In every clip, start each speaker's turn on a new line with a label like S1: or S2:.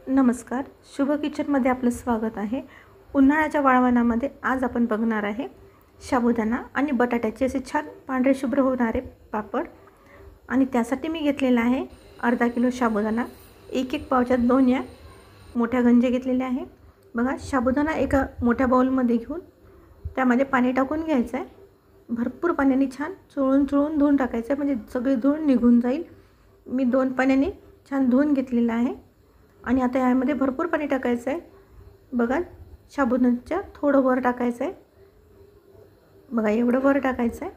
S1: नमस्कार, शुभ किचनमध्ये आपलं स्वागत आहे। उन्हाळ्याच्या वाळवणामध्ये आज आपण बघणार आहे साबुदाणा आणि बटाट्याचे असे छान पांढरे शुभ्र होणारे पापड। आणि त्यासाठी मी घेतलेला आहे अर्धा किलो साबुदाणा, एक पावच्यात 2 या मोठ्या गंजे घेतलेले आहे। बघा, साबुदाणा एका मोठ्या बाउलमध्ये घेऊन त्यामध्ये पाणी टाकून घ्यायचं आहे। भरपूर पाण्याने छान चोळून धुवून टाकायचं आहे, म्हणजे सगळी धूळ निघून जाईल। मी 2 पाण्याने छान धुवून घेतलेलं आहे। आणि आता यामध्ये भरपूर पाणी टाकायचं आहे। बघा, साबुदाण्याच्या थोडं वर टाकायचं आहे। बघा, एवढं वर टाकायचं आहे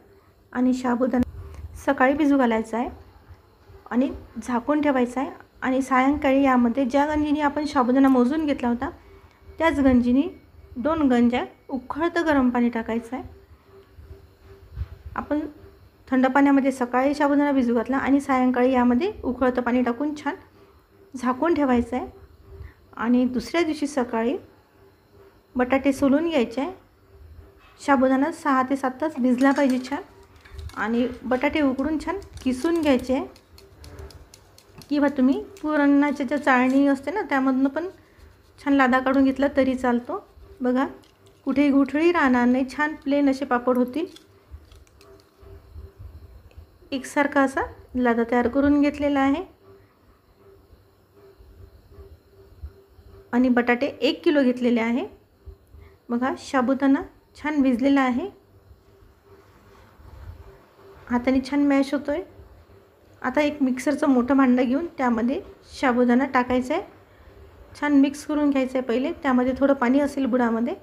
S1: आणि साबुदाणा सकाळी भिजू घालायचा आहे आणि झाकून ठेवायचा आहे। आणि सायंकाळी यामध्ये ज्या गंजीने आपण साबुदाणा मोजून घेतला होता त्याच गंजीने 2 गंजा उकळतं गरम पाणी टाकायचं आहे। आपण थंड पाण्यामध्ये सकाळी साबुदाणा भिजू घातला आणि सायंकाळी यामध्ये उकळतं पाणी टाकून छान झाकून ठेवायचं आहे। आणि दुसऱ्या दिवशी सकाळी बटाटे सोलून घ्यायचे आहे। साबुदाणा 6 ते 7 तास भिजला पाहिजे छान। आणि बटाटे उकडून छान किसून घ्यायचे आहे, किंवा तुम्ही पुरणाच्या ज्या चाळणी असते ना त्यामधून पण छान लादा काढून घेतला तरी चालतो। बघा, कुठेही गुठळी राहणार नाही, छान प्लेन असे पापड होतील। एकसारखा असा लादा तयार करून घेतलेला आहे। आणि बटाटे 1 किलो घेतलेले आहे। बघा, साबुदाणा छान भिजलेला आहे, हाताने छान मॅश होतोय। आता एक मिक्सरचं मोठं भांडं घेऊन त्यामध्ये साबुदाणा टाकायचा आहे, छान मिक्स करून घ्यायचं आहे। पहिले त्यामध्ये थोडं पाणी असेल बुडामध्ये,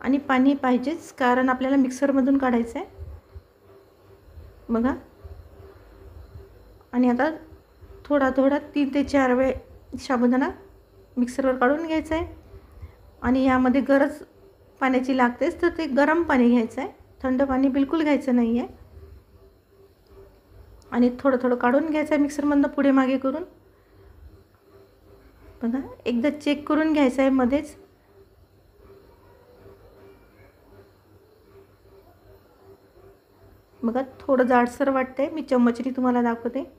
S1: आणि पाणी पाहिजेच कारण आपल्याला मिक्सरमधून काढायचं आहे। बघा, आणि आता थोडा 3 ते 4 वेळ साबुदाणा मिक्सरवर काढून घ्यायचं आहे। आणि यामध्ये गरज पाण्याची लागतेच, तर ते गरम पाणी घ्यायचं आहे, थंड पाणी बिलकुल घ्यायचं नाही आहे। आणि थोडं काढून घ्यायचं आहे मिक्सरमधून पुढे मागे करून। बघा, एकदा चेक करून घ्यायचं आहे मध्येच। बघा, थोडं जाडसर वाटतंय, मी चम्मचने तुम्हाला दाखवते।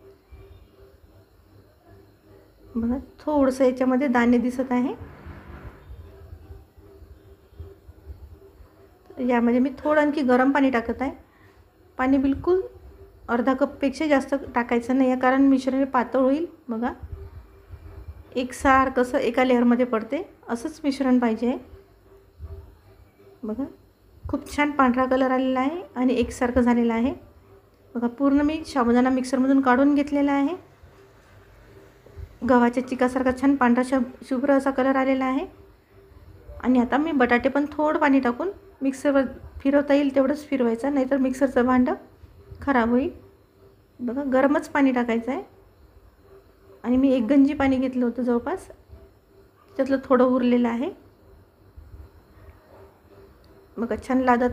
S1: बघा, थोडंसं याच्यामध्ये दाणे दिसत आहे। यामध्ये मी थोडं आणखी गरम पाणी टाकत आहे। पाणी बिलकुल अर्धा कपपेक्षा जास्त टाकायचं नाही आहे, कारण मिश्रण पातळ होईल। बघा, एकसारखं कसं एका लेअरमध्ये पडते असंच मिश्रण पाहिजे। बघा, खूप छान पांढरा कलर आलेला आहे आणि एकसारखं झालेलं आहे। बघा, पूर्ण मी साबुदाणा मिक्सरमधून काढून घेतलेला आहे। गव्हाच्या चिकासारखा छान पांढरा शुभ्र असा कलर आलेला आहे। आणि आता मी बटाटे पण थोडं पाणी टाकून मिक्सरवर फिरवता येईल तेवढंच फिरवायचं, नाहीतर मिक्सरचं भांडं खराब होईल। बघा, गरमच पाणी टाकायचं आहे। आणि मी 1 गंजी पाणी घेतलं होतं जवळपास, त्यातलं थोडं उरलेलं आहे। बघा, छान लादा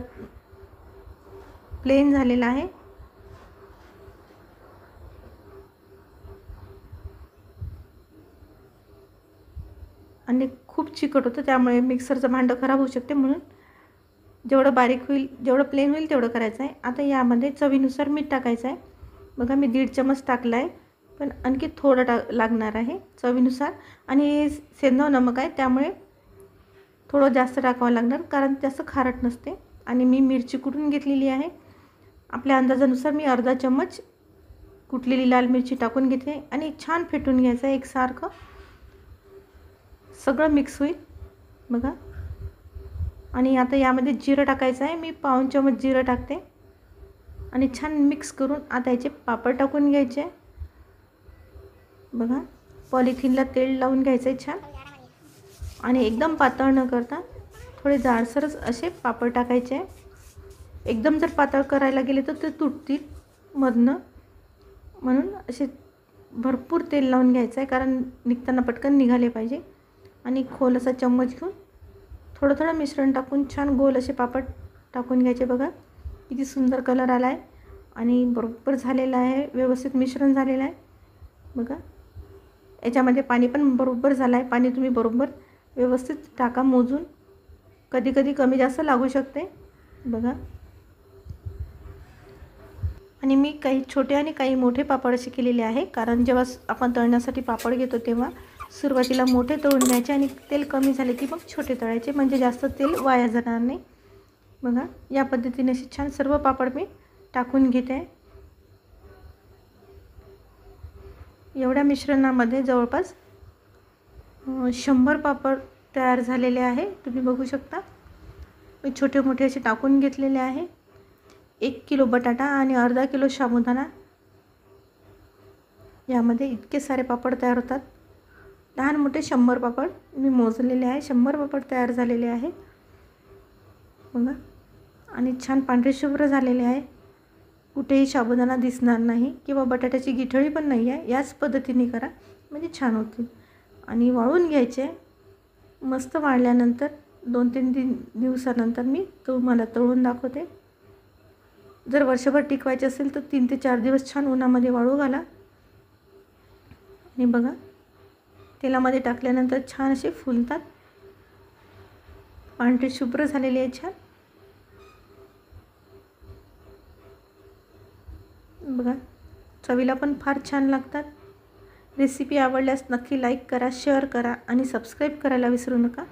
S1: प्लेन झालेला आहे। आणि खूप चिकट होतं, त्यामुळे मिक्सरचं भांडं खराब होऊ शकते, म्हणून जेवढं बारीक होईल, जेवढं प्लेन होईल तेवढं करायचं आहे। आता यामध्ये चवीनुसार मीठ टाकायचं आहे। बघा, मी 1.5 चम्मच टाकला आहे, पण आणखी थोडं लागणार आहे चवीनुसार। आणि सेंधव नमक आहे, त्यामुळे थोडं जास्त टाकावं लागणार, कारण जास्त खारट नसते। आणि मी मिरची कुटून घेतलेली आहे, आपल्या अंदाजानुसार मी अर्धा चम्मच कुटलेली लाल मिरची टाकून घेते। आणि छान फेटून घ्यायचं आहे एकसारखं, सगळं मिक्स होईल। बघा, आणि आता यामध्ये जिरं टाकायचं आहे, मी पाऊण चम्मच जिरं टाकते। आणि छान मिक्स करून आता याचे पापड टाकून घ्यायचे। बघा, पॉलिथिनला तेल लावून घ्यायचं आहे छान, आणि एकदम पातळ न करता थोडे जाडसरच असे पापड टाकायचे। एकदम जर पातळ करायला गेले तर ते तुटतील मधनं, म्हणून असे भरपूर तेल लावून घ्यायचं आहे, कारण निघताना पटकन निघाले पाहिजे। आणि खोल असा चम्मच घेऊन थोडं मिश्रण टाकून छान गोल असे पापड टाकून घ्यायचे। बघा, किती सुंदर कलर आला आहे आणि बरोबर झालेला आहे, व्यवस्थित मिश्रण झालेलं आहे। बघा, याच्यामध्ये पाणी पण बरोबर झालं आहे, पाणी तुम्ही बरोबर व्यवस्थित टाका मोजून, कधी कमी जास्त लागू शकते। बघा, आणि मी काही छोटे आणि काही मोठे पापड असे केलेले आहे, कारण जेव्हा आपण तळण्यासाठी पापड घेतो तेव्हा सुरुवातीला मोठे तळून घ्यायचे आणि तेल कमी झाले की मग छोटे तळायचे, म्हणजे जास्त तेल वाया जाणार नाही. बघा या पद्धतीने असे छान सर्व पापड मी टाकून घेते. एवढ्या मिश्रणामध्ये जवळपास 100 पापड तयार झालेले आहे. तुम्ही बघू शकता. मी छोटे मोठे असे टाकून घेतलेले आहे. 1 किलो बटाटा आणि अर्धा किलो साबुदाणा, यामध्ये इतके सारे पापड तयार होतात. लहान मोठे 100 पापड मी मोजलेले आहे. 100 पापड तयार झालेले आहे. बघा आणि छान पांढरे शुभ्र झालेले आहे. कुठेही साबुदाणा दिसणार नाही किंवा बटाट्याची गिठळी पण नाही आहे. याच पद्धतीने करा म्हणजे छान होतील. आणि वाळून घ्यायचे. मस्त वाळल्यानंतर 2-3 दिवसानंतर मी तुम्हाला तळून दाखवते. जर वर्षभर टिकवायचे असेल तर 3 ते 4 दिवस छान उन्हामध्ये वाळू घाला. आणि बघा तेलामध्ये टाकल्यानंतर छान असे फुलतात. पांढरे शुभ्र झालेले आहे छान. बघा चवीला पण फार छान लागतात. रेसिपी आवडल्यास नक्की लाईक करा, शेअर करा आणि सबस्क्राईब करायला विसरू नका.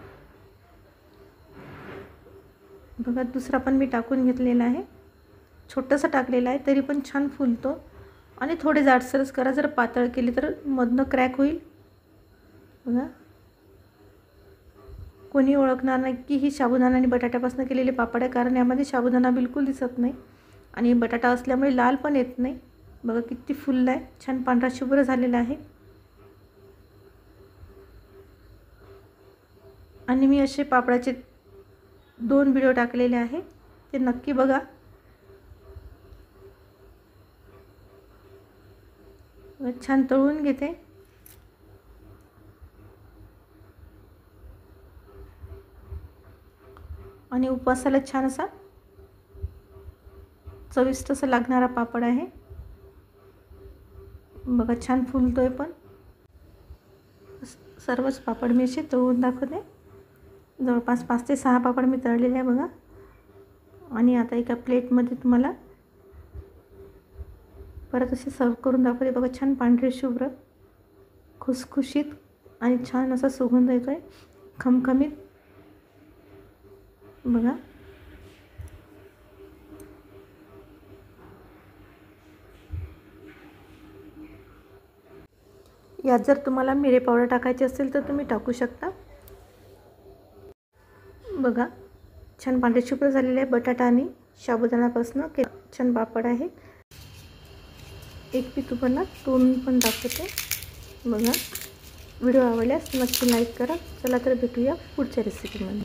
S1: बघा दुसरा पण मी टाकून घेतलेला आहे. छोटासा टाकलेला आहे तरी पण छान फुलतो. आणि थोडे जाडसरच करा, जर पातळ केली तर मधनं क्रॅक होईल. बघा कोणी ओळखणार नाही की ही साबुदाणा आणि बटाट्यापासून केलेले पापड आहे, कारण यामध्ये साबुदाणा बिलकुल दिसत नाही आणि बटाटा असल्यामुळे लाल पण येत नाही. बघा किती फुलला आहे, छान पांढरा शुभ्र झालेला आहे. आणि मी असे पापडाचे 2 व्हिडिओ टाकलेले आहे, ते नक्की बघा. छान तळून घेते. आणि उपवासाला छान असा चविष्ट असा लागणारा पापड आहे. बघा छान फुलतोय पण. सर्वच पापड मी असे तळून दाखवते. जवळपास 5 ते 6 पापड मी तळलेले आहे बघा. आणि आता एका प्लेटमध्ये तुम्हाला परत असे सर्व करून दाखवते. बघा छान पांढरे शुभ्र, खुसखुशीत आणि छान असा सुगंध येतोय, खमखमीत. बघा यात जर तुम्हाला मिरे पावडर टाकायची असेल तर तुम्ही टाकू शकता. बघा छान पांढरे शुभ्र झालेले आहे. बटाटा आणि साबुदाण्यापासून छान पापड आहे. एक मी तुम्हाला तोडून पण दाखवते. बघा व्हिडिओ आवडल्यास नक्की लाईक करा. चला तर भेटूया पुढच्या रेसिपीमध्ये.